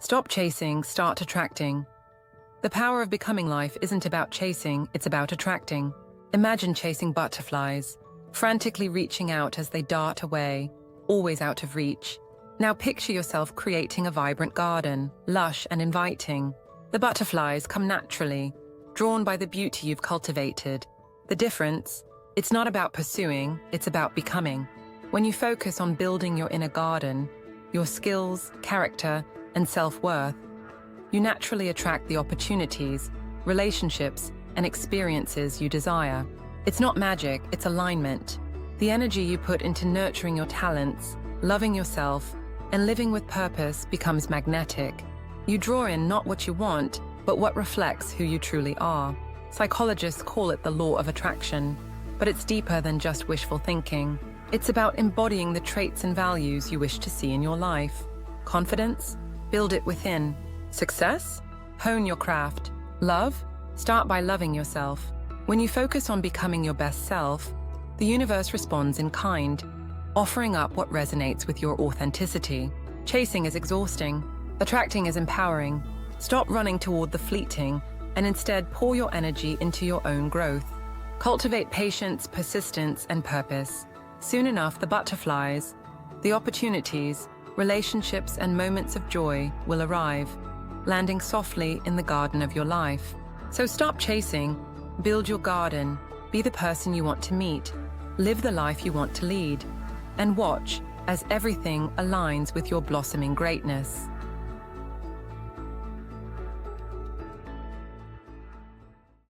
Stop chasing, start attracting. The power of becoming life isn't about chasing, it's about attracting. Imagine chasing butterflies, frantically reaching out as they dart away, always out of reach. Now picture yourself creating a vibrant garden, lush and inviting. The butterflies come naturally, drawn by the beauty you've cultivated. The difference? It's not about pursuing, it's about becoming. When you focus on building your inner garden, your skills, character, and self-worth, you naturally attract the opportunities, relationships, and experiences you desire. It's not magic, it's alignment. The energy you put into nurturing your talents, loving yourself, and living with purpose becomes magnetic. You draw in not what you want, but what reflects who you truly are. Psychologists call it the law of attraction, but it's deeper than just wishful thinking. It's about embodying the traits and values you wish to see in your life. Confidence? Build it within. Success? Hone your craft. Love? Start by loving yourself. When you focus on becoming your best self, the universe responds in kind, offering up what resonates with your authenticity. Chasing is exhausting. Attracting is empowering. Stop running toward the fleeting and instead pour your energy into your own growth. Cultivate patience, persistence, and purpose. Soon enough, the butterflies, the opportunities, relationships, and moments of joy will arrive, landing softly in the garden of your life. So stop chasing, build your garden, be the person you want to meet, live the life you want to lead, and watch as everything aligns with your blossoming greatness.